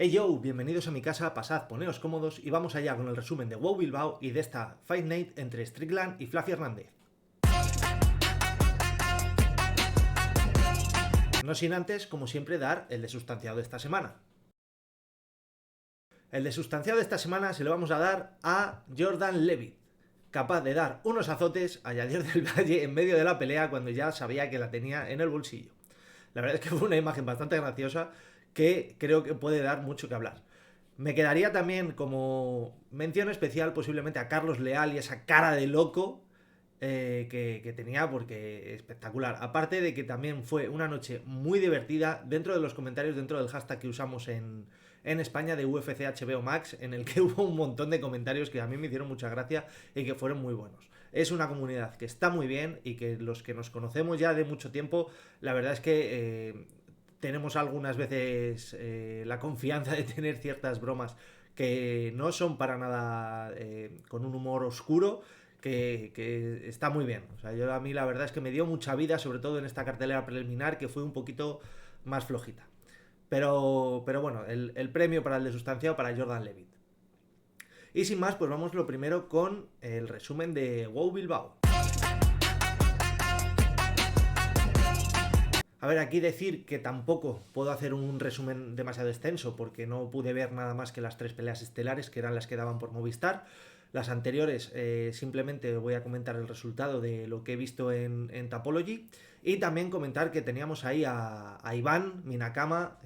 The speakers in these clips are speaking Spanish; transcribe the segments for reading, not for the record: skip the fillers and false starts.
Hey yo, bienvenidos a mi casa, pasad, poneos cómodos y vamos allá con el resumen de WoW Bilbao y de esta Fight Night entre Strickland y Fluffy Hernández. No sin antes, como siempre, dar el desustanciado de esta semana. El desustanciado de esta semana se lo vamos a dar a Jordan Levitt, capaz de dar unos azotes a Yadier del Valle en medio de la pelea cuando ya sabía que la tenía en el bolsillo. La verdad es que fue una imagen bastante graciosa que creo que puede dar mucho que hablar. Me quedaría también como mención especial posiblemente a Carlos Leal y esa cara de loco que tenía, porque espectacular. Aparte de que también fue una noche muy divertida dentro de los comentarios, dentro del hashtag que usamos en España de UFC HBO Max, en el que hubo un montón de comentarios que a mí me hicieron mucha gracia y que fueron muy buenos. Es una comunidad que está muy bien y que los que nos conocemos ya de mucho tiempo, la verdad es que tenemos algunas veces la confianza de tener ciertas bromas que no son para nada con un humor oscuro, que está muy bien. O sea, yo a mí la verdad es que me dio mucha vida, sobre todo en esta cartelera preliminar, que fue un poquito más flojita. Pero bueno, el premio para el de sustanciado para Jordan Levitt. Y sin más, pues vamos lo primero con el resumen de WoW Bilbao. A ver, aquí decir que tampoco puedo hacer un resumen demasiado extenso porque no pude ver nada más que las tres peleas estelares que eran las que daban por Movistar. Las anteriores simplemente voy a comentar el resultado de lo que he visto en Tapology y también comentar que teníamos ahí a Iván Minakama,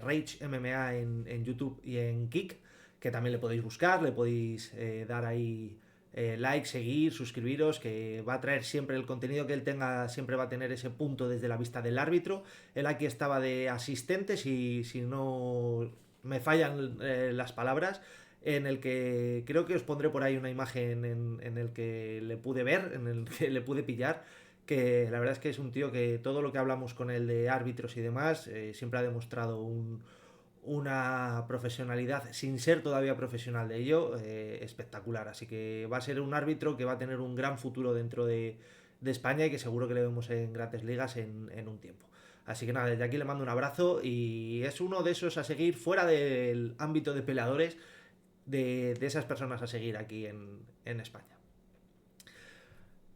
Rage MMA en YouTube y en Kick, que también le podéis buscar, le podéis dar ahí like, seguir, suscribiros, que va a traer siempre el contenido que él tenga, siempre va a tener ese punto desde la vista del árbitro. Él aquí estaba de asistente, si no me fallan las palabras, en el que creo que os pondré por ahí una imagen en el que le pude ver, en el que le pude pillar, que la verdad es que es un tío que todo lo que hablamos con él de árbitros y demás, siempre ha demostrado una profesionalidad sin ser todavía profesional de ello, espectacular. Así que va a ser un árbitro que va a tener un gran futuro dentro de España y que seguro que le vemos en grandes ligas en un tiempo. Así que nada, desde aquí le mando un abrazo y es uno de esos a seguir fuera del ámbito de peleadores, de esas personas a seguir aquí en España.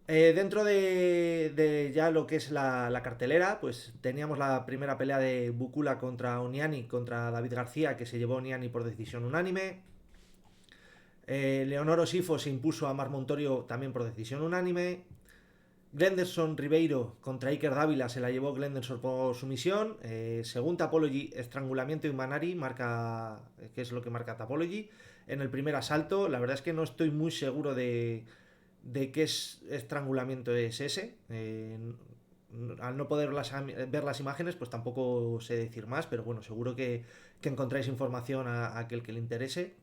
Dentro de ya lo que es la cartelera, pues teníamos la primera pelea de Bukula contra Oniani, contra David García, que se llevó Oniani por decisión unánime. Leonoro Sifo se impuso a Mar Montorio también por decisión unánime. Glenderson Ribeiro contra Iker Dávila se la llevó Glenderson por sumisión. Según Tapology, estrangulamiento y Manari, marca, que es lo que marca Tapology. En el primer asalto, la verdad es que no estoy muy seguro de qué estrangulamiento es ese. Al no poder ver las imágenes, pues tampoco sé decir más, pero bueno, seguro que encontráis información a aquel que le interese.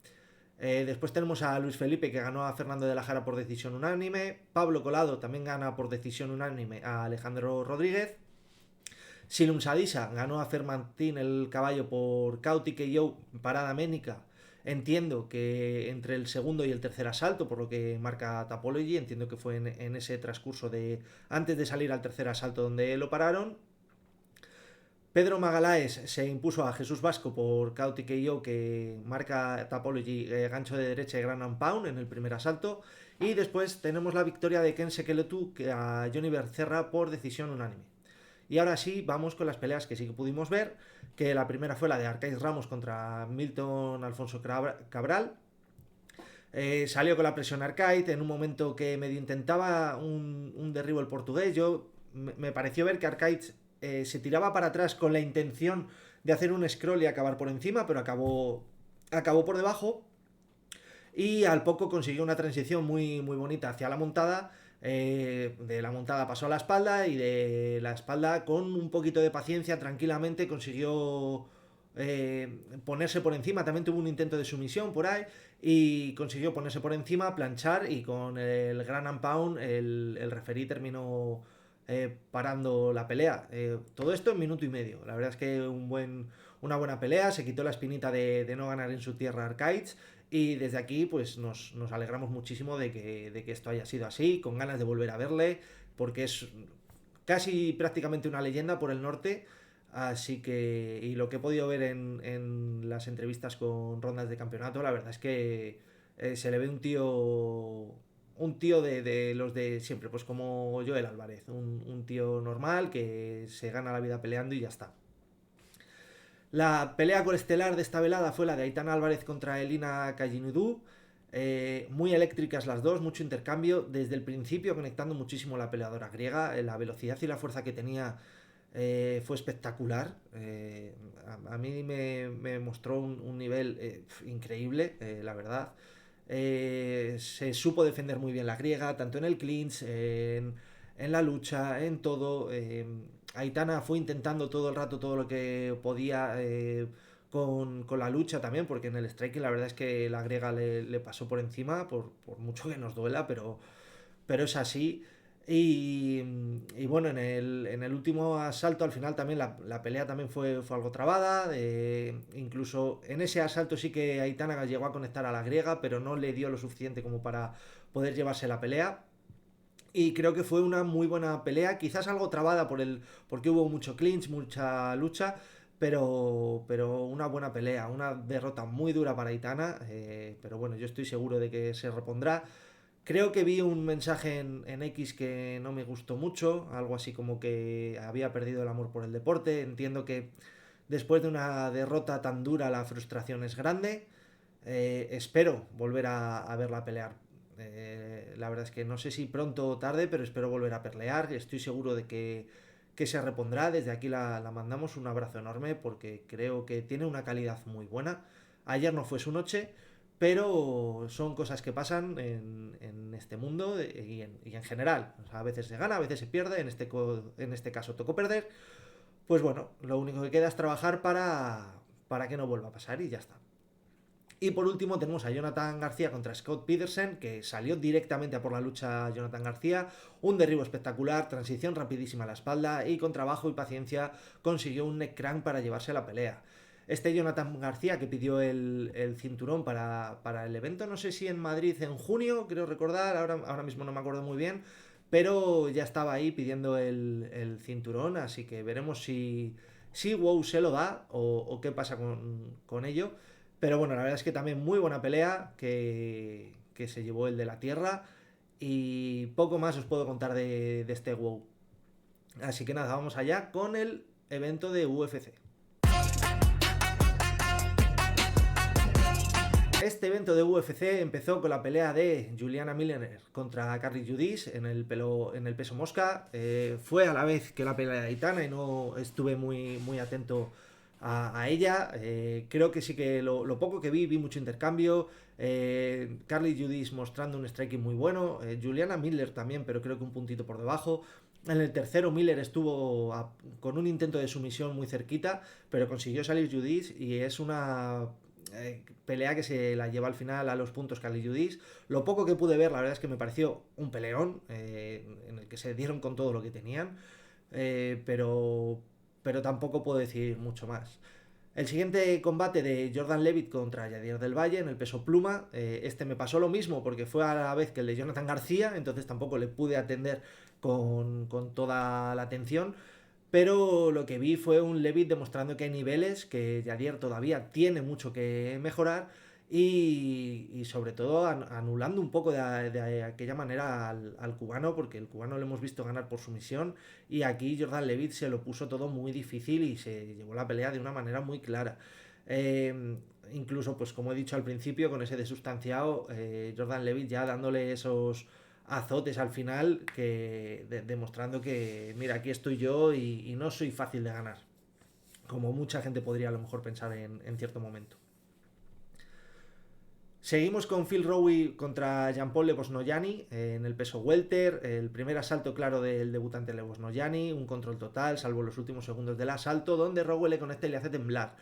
Después tenemos a Luis Felipe, que ganó a Fernando de la Jara por decisión unánime. Pablo Colado también gana por decisión unánime a Alejandro Rodríguez. Silum Sadisa ganó a Fermantín el caballo por Cauti KO, parada ménica. Entiendo que entre el segundo y el tercer asalto, por lo que marca Tapology, entiendo que fue en ese transcurso de antes de salir al tercer asalto donde lo pararon. Pedro Magalaes se impuso a Jesús Vasco por Cauti KO, que marca Tapology, gancho de derecha y Gran and Pound en el primer asalto. Y después tenemos la victoria de Ken Sekeletu a Johnny Becerra por decisión unánime. Y ahora sí, vamos con las peleas que sí que pudimos ver, que la primera fue la de Arcaiz Ramos contra Milton Alfonso Cabral. Salió con la presión Arcaiz en un momento que medio intentaba un derribo el portugués. Me pareció ver que Arcaiz se tiraba para atrás con la intención de hacer un scroll y acabar por encima, pero acabó por debajo. Y al poco consiguió una transición muy, muy bonita hacia la montada. De la montada pasó a la espalda y de la espalda con un poquito de paciencia, tranquilamente consiguió ponerse por encima. También tuvo un intento de sumisión por ahí y consiguió ponerse por encima, planchar, y con el Gran and Pound el referí terminó parando la pelea. Todo esto en minuto y medio. La verdad es que una buena pelea. Se quitó la espinita de no ganar en su tierra Arcaiz. Y desde aquí pues nos alegramos muchísimo de que esto haya sido así, con ganas de volver a verle, porque es casi prácticamente una leyenda por el norte. Así que, y lo que he podido ver en las entrevistas con rondas de campeonato, la verdad es que se le ve un tío de los de siempre, pues como Joel Álvarez, un tío normal que se gana la vida peleando y ya está. La pelea coestelar de esta velada fue la de Aitana Álvarez contra Elina Kajinudu. Muy eléctricas las dos, mucho intercambio. Desde el principio conectando muchísimo la peleadora griega. La velocidad y la fuerza que tenía fue espectacular. A mí me mostró un nivel increíble, la verdad. Se supo defender muy bien la griega, tanto en el clinch, en la lucha, en todo. Aitana fue intentando todo el rato todo lo que podía con la lucha también, porque en el striking la verdad es que la griega le pasó por encima, por mucho que nos duela, pero es así. Y, y bueno, en el último asalto al final también la pelea también fue algo trabada. Incluso en ese asalto sí que Aitana llegó a conectar a la griega, pero no le dio lo suficiente como para poder llevarse la pelea. Y creo que fue una muy buena pelea, quizás algo trabada porque hubo mucho clinch, mucha lucha, pero una buena pelea, una derrota muy dura para Aitana, pero bueno, yo estoy seguro de que se repondrá. Creo que vi un mensaje en X que no me gustó mucho, algo así como que había perdido el amor por el deporte. Entiendo que después de una derrota tan dura la frustración es grande. Espero volver a verla pelear. La verdad es que no sé si pronto o tarde, pero espero volver a pelear. Estoy seguro de que se repondrá. Desde aquí la mandamos un abrazo enorme porque creo que tiene una calidad muy buena. Ayer no fue su noche, pero son cosas que pasan en este mundo y en general. O sea, a veces se gana, a veces se pierde. En este caso tocó perder. Pues bueno, lo único que queda es trabajar para que no vuelva a pasar y ya está. Y por último tenemos a Jonathan García contra Scott Peterson, que salió directamente a por la lucha Jonathan García. Un derribo espectacular, transición rapidísima a la espalda y con trabajo y paciencia consiguió un neck crank para llevarse la pelea. Este Jonathan García que pidió el cinturón para el evento, no sé si en Madrid en junio, creo recordar, ahora mismo no me acuerdo muy bien, pero ya estaba ahí pidiendo el cinturón, así que veremos si WoW se lo da o qué pasa con ello. Pero bueno, la verdad es que también muy buena pelea que se llevó el de la tierra. Y poco más os puedo contar de este WoW. Así que nada, vamos allá con el evento de UFC. Este evento de UFC empezó con la pelea de Juliana Miller contra Carly Judis en el peso mosca. Fue a la vez que la pelea de Aitana y no estuve muy atento a ella. Creo que sí que lo poco que vi mucho intercambio. Carly Judis mostrando un striking muy bueno. Juliana Miller también, pero creo que un puntito por debajo. En el tercero Miller estuvo con un intento de sumisión muy cerquita, pero consiguió salir Judis y es una pelea que se la lleva al final a los puntos Carly Judis. Lo poco que pude ver, la verdad es que me pareció un peleón en el que se dieron con todo lo que tenían, pero tampoco puedo decir mucho más. El siguiente combate de Jordan Levitt contra Yadier del Valle en el peso pluma. Este me pasó lo mismo porque fue a la vez que el de Jonathan García, entonces tampoco le pude atender con toda la atención. Pero lo que vi fue un Levitt demostrando que hay niveles, que Yadier todavía tiene mucho que mejorar y sobre todo anulando un poco de aquella manera al cubano, porque el cubano lo hemos visto ganar por sumisión y aquí Jordan Levitt se lo puso todo muy difícil y se llevó la pelea de una manera muy clara. Incluso, pues como he dicho al principio, con ese desustanciado, Jordan Levitt ya dándole esos azotes al final, demostrando que, mira, aquí estoy yo y no soy fácil de ganar, como mucha gente podría a lo mejor pensar en cierto momento. Seguimos con Phil Rowe contra Jean-Paul Levosnoyani en el peso welter. El primer asalto claro del debutante Levosnoyani, un control total, salvo los últimos segundos del asalto, donde Rowe le conecta y le hace temblar,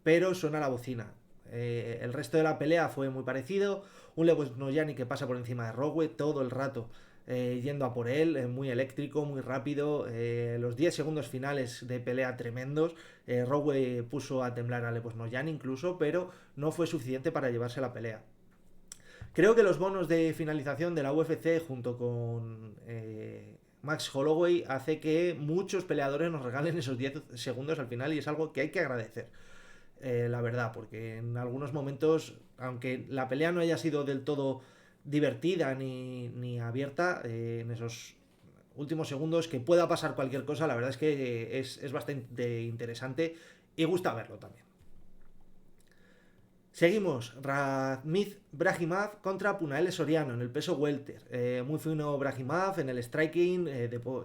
pero suena la bocina. El resto de la pelea fue muy parecido. Un Levosnoyani que pasa por encima de Rowe todo el rato, yendo a por él, muy eléctrico, muy rápido. Los 10 segundos finales de pelea tremendos. Rowe puso a temblar a Levosnoyani incluso, pero no fue suficiente para llevarse la pelea. Creo que los bonos de finalización de la UFC junto con Max Holloway hace que muchos peleadores nos regalen esos 10 segundos al final y es algo que hay que agradecer. La verdad, porque en algunos momentos, aunque la pelea no haya sido del todo divertida ni abierta, en esos últimos segundos que pueda pasar cualquier cosa, la verdad es que es bastante interesante y gusta verlo también. Seguimos, Radmil Brahimaj contra Punael Soriano en el peso welter. Muy fino Brahimaj en el striking,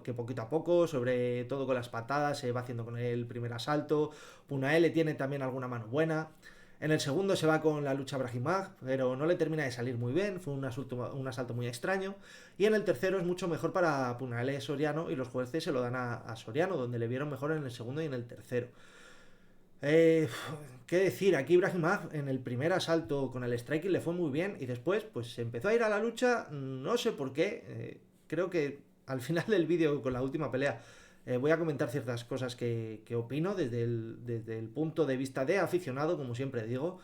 que poquito a poco, sobre todo con las patadas, se va haciendo con el primer asalto. Punael tiene también alguna mano buena. En el segundo se va con la lucha Brahimaj, pero no le termina de salir muy bien, fue un asalto muy extraño. Y en el tercero es mucho mejor para Punael Soriano y los jueces se lo dan a Soriano, donde le vieron mejor en el segundo y en el tercero. Eh, ¿Qué decir? Aquí Brahimaj en el primer asalto con el striking le fue muy bien y después pues se empezó a ir a la lucha, no sé por qué. Creo que al final del vídeo con la última pelea voy a comentar ciertas cosas que opino desde el punto de vista de aficionado, como siempre digo,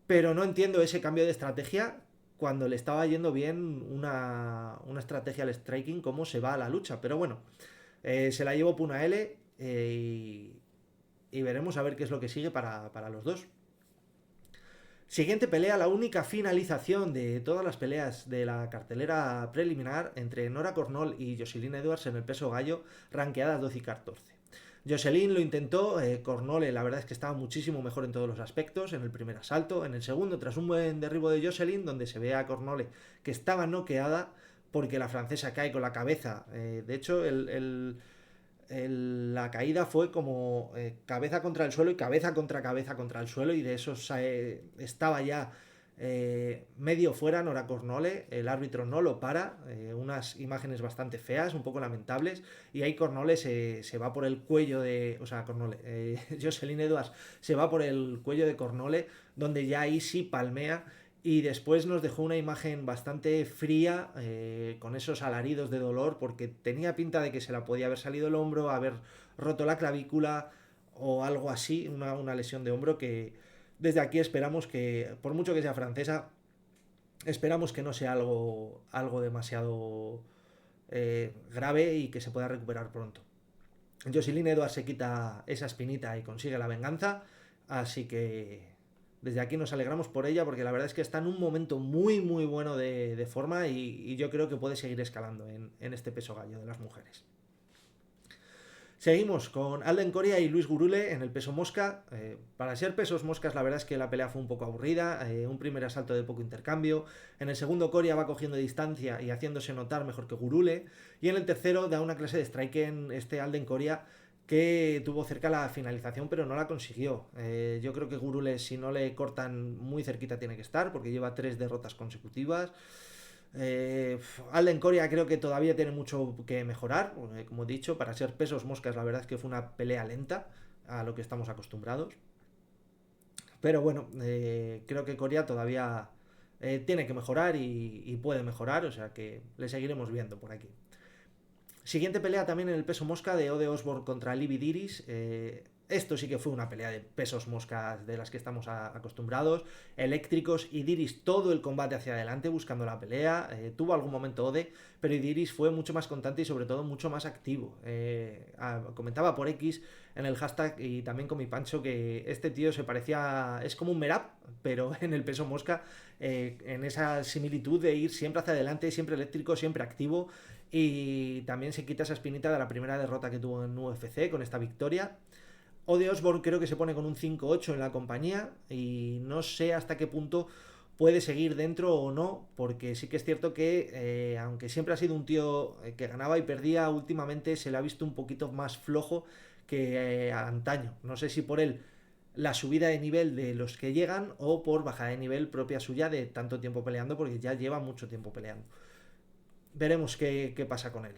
pero no entiendo ese cambio de estrategia cuando le estaba yendo bien una estrategia al striking, cómo se va a la lucha. Pero bueno, se la llevó Punaele y veremos a ver qué es lo que sigue para los dos. Siguiente pelea, la única finalización de todas las peleas de la cartelera preliminar entre Nora Cornol y Jocelyn Edwards en el peso gallo, ranqueadas 12 y 14. Jocelyn lo intentó, Cornol la verdad es que estaba muchísimo mejor en todos los aspectos, en el primer asalto, en el segundo, tras un buen derribo de Jocelyn, donde se ve a Cornol que estaba noqueada porque la francesa cae con la cabeza. De hecho, la caída fue como cabeza contra el suelo y cabeza contra el suelo, y de eso estaba ya medio fuera Nora Cornole. El árbitro no lo para, unas imágenes bastante feas, un poco lamentables, y ahí Cornole se va por el cuello de, o sea, Cornole, Jocelyn Edwards se va por el cuello de Cornole, donde ya ahí sí palmea. Y después nos dejó una imagen bastante fría, con esos alaridos de dolor, porque tenía pinta de que se la podía haber salido el hombro, haber roto la clavícula o algo así, una lesión de hombro que desde aquí esperamos que, por mucho que sea francesa, esperamos que no sea algo demasiado grave y que se pueda recuperar pronto. Jocelyn Edwards se quita esa espinita y consigue la venganza, así que desde aquí nos alegramos por ella, porque la verdad es que está en un momento muy muy bueno de forma y yo creo que puede seguir escalando en este peso gallo de las mujeres. Seguimos con Alden Coria y Luis Gurule en el peso mosca. Para ser pesos moscas la verdad es que la pelea fue un poco aburrida, un primer asalto de poco intercambio, en el segundo Coria va cogiendo distancia y haciéndose notar mejor que Gurule, y en el tercero da una clase de strike en este Alden Coria que tuvo cerca la finalización pero no la consiguió. Yo creo que Gurule, si no le cortan muy cerquita, tiene que estar, porque lleva 3 derrotas consecutivas. Alden Coria creo que todavía tiene mucho que mejorar, como he dicho, para ser pesos moscas la verdad es que fue una pelea lenta a lo que estamos acostumbrados, pero bueno, creo que Coria todavía tiene que mejorar y puede mejorar, o sea que le seguiremos viendo por aquí. Siguiente pelea también en el peso mosca de Ode Osborne contra Livy Diris. Esto sí que fue una pelea de pesos moscas de las que estamos acostumbrados. Eléctricos, y Diris todo el combate hacia adelante buscando la pelea. Tuvo algún momento Ode, pero Diris fue mucho más constante y sobre todo mucho más activo. Comentaba por X en el hashtag y también con mi Pancho que este tío se parecía, es como un Merab, pero en el peso mosca, en esa similitud de ir siempre hacia adelante, siempre eléctrico, siempre activo. Y también se quita esa espinita de la primera derrota que tuvo en UFC con esta victoria. Ode Osborne creo que se pone con un 5-8 en la compañía y no sé hasta qué punto puede seguir dentro o no, porque sí que es cierto que aunque siempre ha sido un tío que ganaba y perdía, últimamente se le ha visto un poquito más flojo que antaño. No sé si por él la subida de nivel de los que llegan o por bajada de nivel propia suya de tanto tiempo peleando, porque ya lleva mucho tiempo peleando. Veremos qué pasa con él.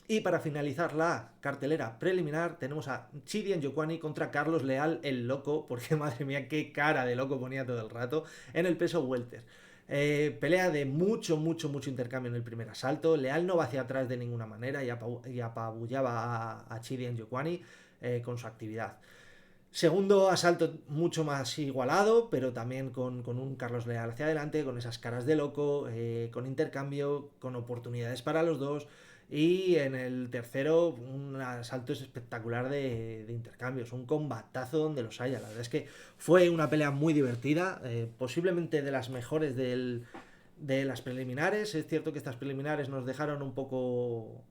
Y para finalizar la cartelera preliminar tenemos a Chidi Njokuani contra Carlos Leal, el loco, porque madre mía qué cara de loco ponía todo el rato, en el peso welter. Pelea de mucho intercambio en el primer asalto. Leal no va hacia atrás de ninguna manera y apabullaba a Chidi Njokuani con su actividad. Segundo asalto mucho más igualado, pero también con un Carlos Leal hacia adelante, con esas caras de loco, con intercambio, con oportunidades para los dos. Y en el tercero, un asalto espectacular de intercambios, un combatazo donde los haya. La verdad es que fue una pelea muy divertida, posiblemente de las mejores de las preliminares. Es cierto que estas preliminares nos dejaron un poco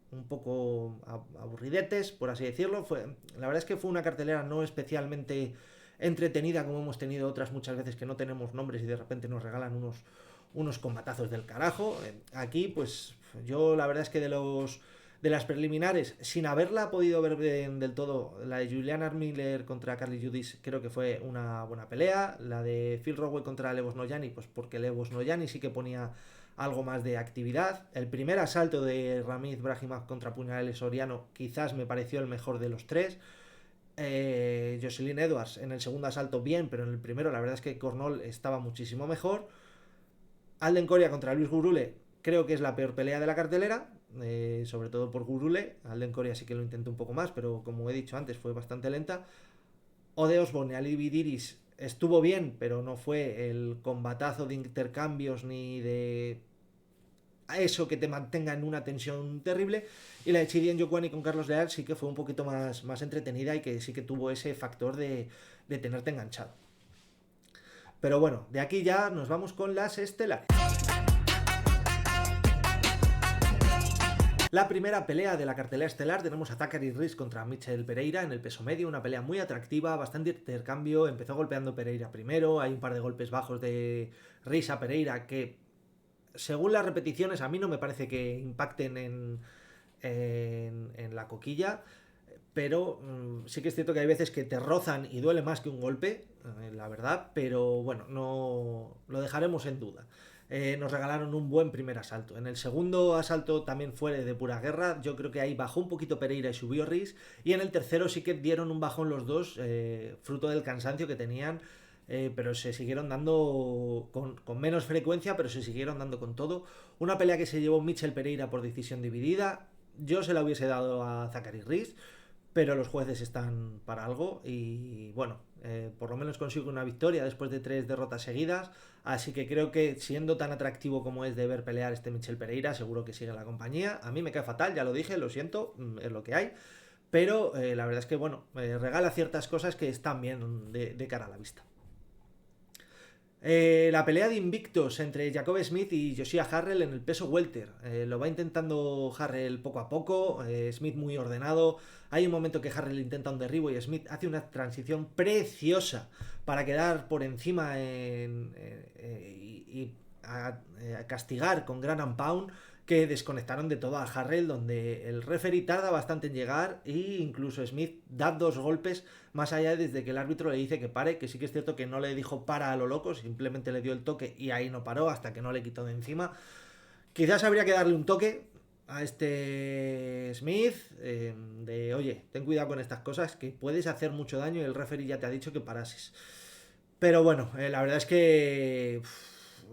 aburridetes, por así decirlo. La verdad es que fue una cartelera no especialmente entretenida como hemos tenido otras muchas veces que no tenemos nombres y de repente nos regalan unos combatazos del carajo. Aquí, pues yo la verdad es que de las preliminares, sin haberla podido ver del todo, la de Juliana Miller contra Carly Judis creo que fue una buena pelea. La de Phil Rowell contra Levos Noyani, pues porque Levos Noyani sí que ponía algo más de actividad. El primer asalto de Ramiz Brahimaj contra Puñales Soriano quizás me pareció el mejor de los tres. Jocelyn Edwards en el segundo asalto bien, pero en el primero la verdad es que Cornol estaba muchísimo mejor. Alden Coria contra Luis Gurule creo que es la peor pelea de la cartelera, sobre todo por Gurule. Alden Coria sí que lo intentó un poco más, pero como he dicho antes fue bastante lenta. Ode Osborne y Ali Bidiris estuvo bien, pero no fue el combatazo de intercambios ni de eso que te mantenga en una tensión terrible. Y la de Chirian Yokwani con Carlos Leal sí que fue un poquito más entretenida y que sí que tuvo ese factor de tenerte enganchado. Pero bueno, de aquí ya nos vamos con las estelares. La primera pelea de la cartelera estelar tenemos a Zachary Reese contra Michel Pereira en el peso medio, una pelea muy atractiva, bastante intercambio, empezó golpeando Pereira primero, hay un par de golpes bajos de Reese a Pereira que según las repeticiones a mí no me parece que impacten en la coquilla, pero sí que es cierto que hay veces que te rozan y duele más que un golpe, la verdad, pero bueno, no lo dejaremos en duda. Nos regalaron un buen primer asalto. En el segundo asalto también fue de pura guerra. Yo creo que ahí bajó un poquito Pereira y subió Riz. Y en el tercero sí que dieron un bajón los dos, fruto del cansancio que tenían. Pero se siguieron dando con menos frecuencia, pero se siguieron dando con todo. Una pelea que se llevó Michel Pereira por decisión dividida. Yo se la hubiese dado a Zachary Riz, pero los jueces están para algo y bueno, por lo menos consigo una victoria después de 3 derrotas seguidas, así que creo que siendo tan atractivo como es de ver pelear este Michel Pereira, seguro que sigue la compañía. A mí me cae fatal, ya lo dije, lo siento, es lo que hay, pero la verdad es que bueno, regala ciertas cosas que están bien de cara a la vista. La pelea de invictos entre Jacob Smith y Josiah Harrell en el peso welter. Lo va intentando Harrell poco a poco, Smith muy ordenado. Hay un momento que Harrell intenta un derribo y Smith hace una transición preciosa para quedar por encima y a castigar con Gran and Pound, que desconectaron de todo a Harrell, donde el referee tarda bastante en llegar e incluso Smith da 2 golpes más allá desde que el árbitro le dice que pare, que sí que es cierto que no le dijo para a lo loco, simplemente le dio el toque y ahí no paró hasta que no le quitó de encima. Quizás habría que darle un toque a este Smith, de oye, ten cuidado con estas cosas, que puedes hacer mucho daño y el referee ya te ha dicho que parases. Pero bueno, la verdad es que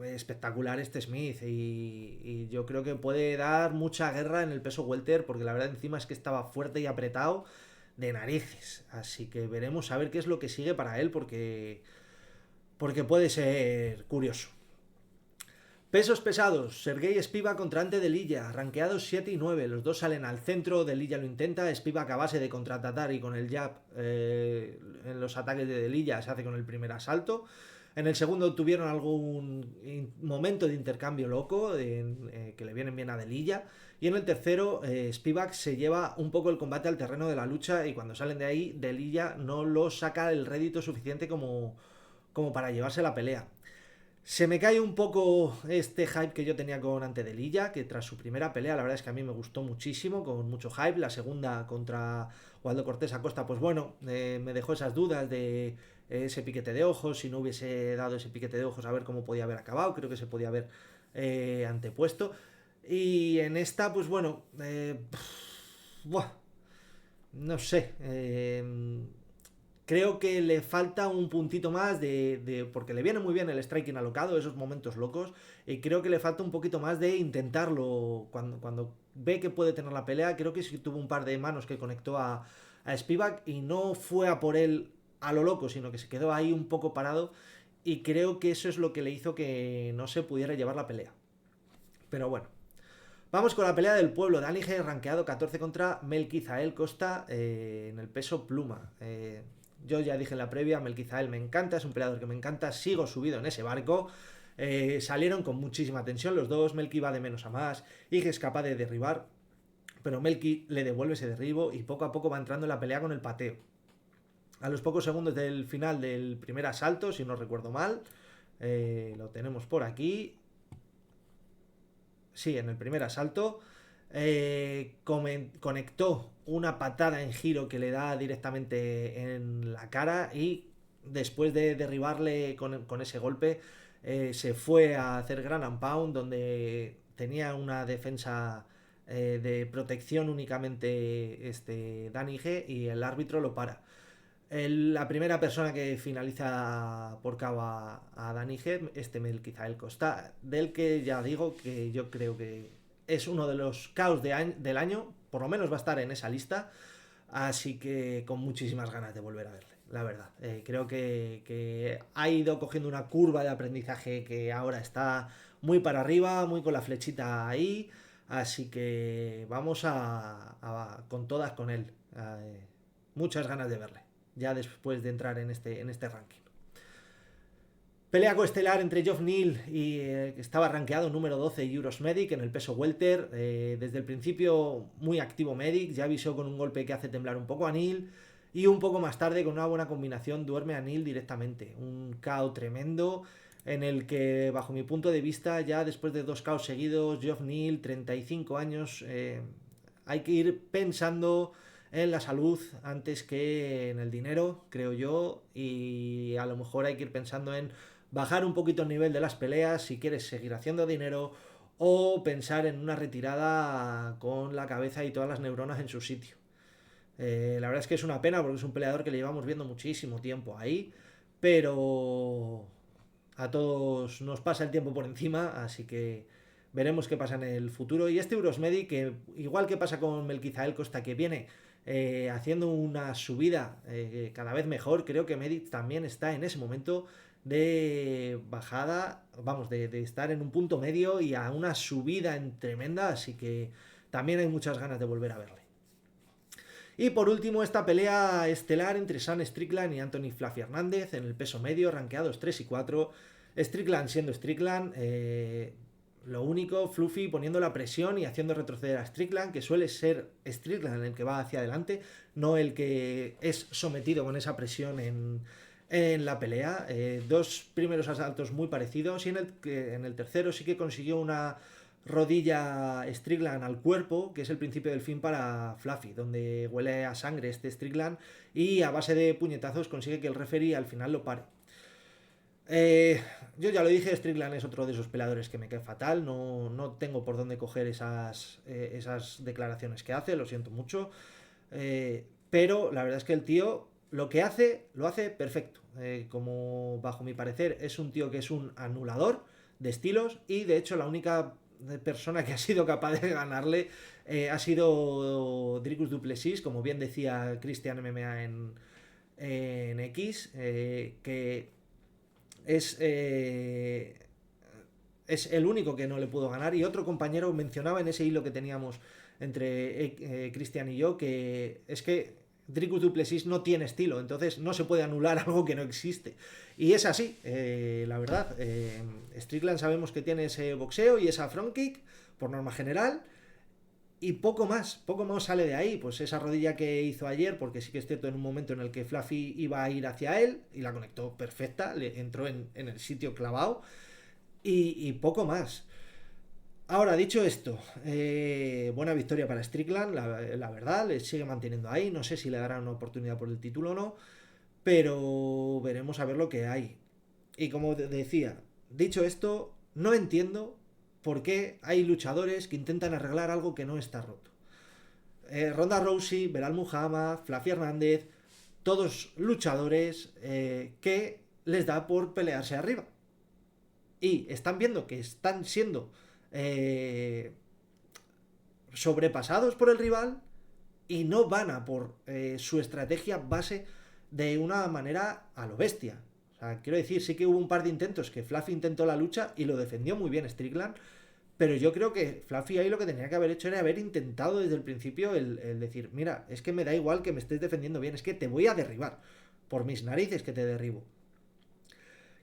espectacular este Smith y yo creo que puede dar mucha guerra en el peso welter porque la verdad encima es que estaba fuerte y apretado de narices, así que veremos a ver qué es lo que sigue para él porque puede ser curioso. Pesos pesados, Sergei Spivak contra Ante Delilla, rankeados 7 y 9, los dos salen al centro, Delilla lo intenta, Spivak a base de contraatacar y con el jab en los ataques de Delilla se hace con el primer asalto. En el segundo tuvieron algún momento de intercambio loco que le vienen bien a Delilla. Y en el tercero, Spivak se lleva un poco el combate al terreno de la lucha y cuando salen de ahí, Delilla no lo saca el rédito suficiente como para llevarse la pelea. Se me cae un poco este hype que yo tenía con Ante Delilla, que tras su primera pelea, la verdad es que a mí me gustó muchísimo, con mucho hype. La segunda contra Waldo Cortés Acosta, pues bueno, me dejó esas dudas de ese piquete de ojos, si no hubiese dado ese piquete de ojos a ver cómo podía haber acabado, creo que se podía haber antepuesto. Y en esta, pues bueno, no sé, creo que le falta un puntito más porque le viene muy bien el striking alocado, esos momentos locos, y creo que le falta un poquito más de intentarlo cuando ve que puede tener la pelea. Creo que sí tuvo un par de manos que conectó a Spivak y no fue a por él a lo loco, sino que se quedó ahí un poco parado y creo que eso es lo que le hizo que no se pudiera llevar la pelea. Pero bueno. Vamos con la pelea del pueblo. Danny G rankeado 14 contra Melquizael Costa en el peso pluma. Yo ya dije en la previa, Melquizael me encanta, es un peleador que me encanta, sigo subido en ese barco. Salieron con muchísima tensión los dos, Melqui va de menos a más, Ige es capaz de derribar, pero Melqui le devuelve ese derribo y poco a poco va entrando en la pelea con el pateo. A los pocos segundos del final del primer asalto, si no recuerdo mal, lo tenemos por aquí. Sí, en el primer asalto conectó una patada en giro que le da directamente en la cara y después de derribarle con ese golpe se fue a hacer Ground and Pound, donde tenía una defensa de protección únicamente Danny G, y el árbitro lo para. La primera persona que finaliza por KO a Danny G, Melquizael Costa, del que ya digo que yo creo que es uno de los KOs del año, por lo menos va a estar en esa lista, así que con muchísimas ganas de volver a verle, la verdad. Creo que ha ido cogiendo una curva de aprendizaje que ahora está muy para arriba, muy con la flechita ahí, así que vamos con todas con él. Muchas ganas de verle ya después de entrar en este ranking. Pelea coestelar entre Geoff Neal y que estaba rankeado número 12 Euros Medic en el peso welter. Desde el principio muy activo Medic, ya avisó con un golpe que hace temblar un poco a Neal, y un poco más tarde con una buena combinación duerme a Neal directamente. Un KO tremendo en el que, bajo mi punto de vista, ya después de 2 KOs seguidos, Geoff Neal, 35 años, hay que ir pensando en la salud antes que en el dinero, creo yo, y a lo mejor hay que ir pensando en bajar un poquito el nivel de las peleas si quieres seguir haciendo dinero, o pensar en una retirada con la cabeza y todas las neuronas en su sitio. La verdad es que es una pena porque es un peleador que le llevamos viendo muchísimo tiempo ahí, pero a todos nos pasa el tiempo por encima, así que veremos qué pasa en el futuro. Y este Eurosmedic, que igual que pasa con Melquizael Costa, que viene haciendo una subida cada vez mejor, creo que Medic también está en ese momento de bajada, vamos, de estar en un punto medio y a una subida en tremenda, así que también hay muchas ganas de volver a verle. Y por último, esta pelea estelar entre Sean Strickland y Anthony Fluffy Hernández en el peso medio, rankeados 3 y 4. Strickland siendo Strickland, lo único, Fluffy poniendo la presión y haciendo retroceder a Strickland, que suele ser Strickland el que va hacia adelante, no el que es sometido con esa presión en la pelea. 2 primeros asaltos muy parecidos, y en el tercero sí que consiguió una rodilla Strickland al cuerpo, que es el principio del fin para Fluffy, donde huele a sangre Strickland, y a base de puñetazos consigue que el referee al final lo pare. Yo ya lo dije, Strickland es otro de esos peleadores que me cae fatal, no tengo por dónde coger esas declaraciones que hace, lo siento mucho, pero la verdad es que el tío lo que hace, lo hace perfecto. Como bajo mi parecer es un tío que es un anulador de estilos, y de hecho la única persona que ha sido capaz de ganarle ha sido Dricus du Plessis, como bien decía Christian MMA en X, que es el único que no le pudo ganar. Y otro compañero mencionaba en ese hilo que teníamos entre Christian y yo, que es que Dricus du Plessis no tiene estilo, entonces no se puede anular algo que no existe. Y es así, la verdad. Strickland sabemos que tiene ese boxeo y esa front kick, por norma general, y poco más sale de ahí. Pues esa rodilla que hizo ayer, porque sí que es cierto, en un momento en el que Fluffy iba a ir hacia él y la conectó perfecta, le entró en el sitio clavado, y poco más. Ahora, dicho esto, buena victoria para Strickland, la verdad, le sigue manteniendo ahí. No sé si le darán una oportunidad por el título o no, pero veremos a ver lo que hay. Y como decía, dicho esto, no entiendo por qué hay luchadores que intentan arreglar algo que no está roto. Ronda Rousey, Belal Muhammad, Fluffy Hernández, todos luchadores que les da por pelearse arriba. Y están viendo que están siendo sobrepasados por el rival, y no van a por su estrategia base de una manera a lo bestia. O sea, quiero decir, sí que hubo un par de intentos que Fluffy intentó la lucha y lo defendió muy bien Strickland, Pero yo creo que Fluffy ahí lo que tenía que haber hecho era haber intentado desde el principio el decir, mira, es que me da igual que me estés defendiendo bien, es que te voy a derribar. Por mis narices que te derribo.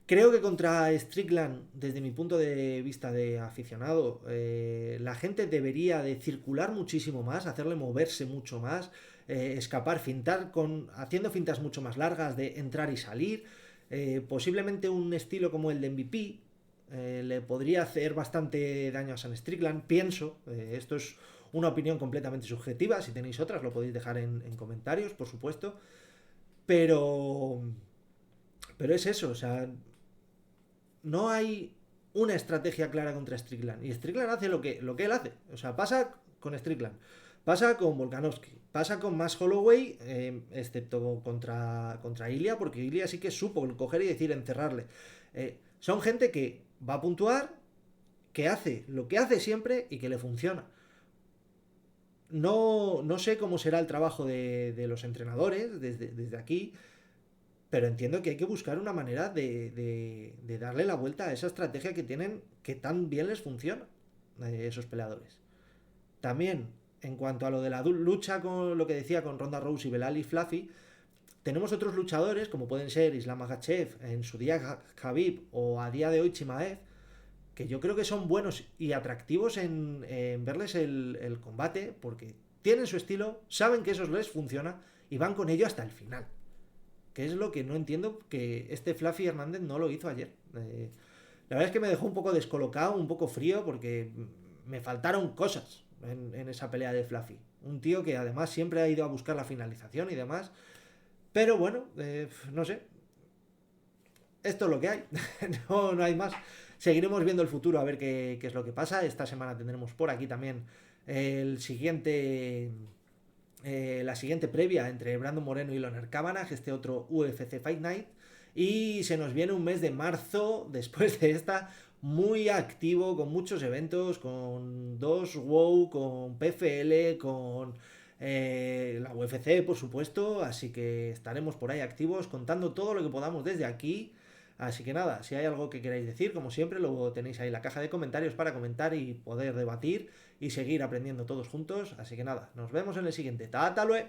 Creo que contra Strickland, desde mi punto de vista de aficionado, la gente debería de circular muchísimo más, hacerle moverse mucho más, escapar, fintar, haciendo fintas mucho más largas de entrar y salir. Posiblemente un estilo como el de MVP le podría hacer bastante daño a San Strickland, pienso. Esto es una opinión completamente subjetiva, si tenéis otras lo podéis dejar en comentarios, por supuesto. Pero... Pero es eso, o sea, no hay una estrategia clara contra Strickland. Y Strickland hace lo que él hace. O sea, pasa con Strickland, pasa con Volkanovski, pasa con Max Holloway, excepto contra Ilya, porque Ilya sí que supo coger y decir encerrarle. Son gente que va a puntuar, que hace lo que hace siempre y que le funciona. No sé cómo será el trabajo de los entrenadores desde aquí, pero entiendo que hay que buscar una manera de darle la vuelta a esa estrategia que tienen, que tan bien les funciona, esos peleadores. También, en cuanto a lo de la lucha con lo que decía con Ronda Rousey, Belal y Fluffy, tenemos otros luchadores, como pueden ser Islam Makhachev, en su día Khabib o a día de hoy Chimaev, que yo creo que son buenos y atractivos en verles el combate, porque tienen su estilo, saben que eso les funciona y van con ello hasta el final. Que es lo que no entiendo que este Fluffy Hernández no lo hizo ayer. La verdad es que me dejó un poco descolocado, un poco frío, porque me faltaron cosas en esa pelea de Fluffy. Un tío que además siempre ha ido a buscar la finalización y demás. Pero bueno, no sé. Esto es lo que hay. No hay más. Seguiremos viendo el futuro a ver qué es lo que pasa. Esta semana tendremos por aquí también el siguiente la siguiente previa entre Brandon Moreno y Leonard Kavanagh, este otro UFC Fight Night. Y se nos viene un mes de marzo, después de esta, muy activo, con muchos eventos, con 2WOW, con PFL, con la UFC, por supuesto. Así que estaremos por ahí activos, contando todo lo que podamos desde aquí. Así que nada, si hay algo que queráis decir, como siempre, lo tenéis ahí en la caja de comentarios para comentar y poder debatir y seguir aprendiendo todos juntos. Así que nada, nos vemos en el siguiente. ¡Hasta luego!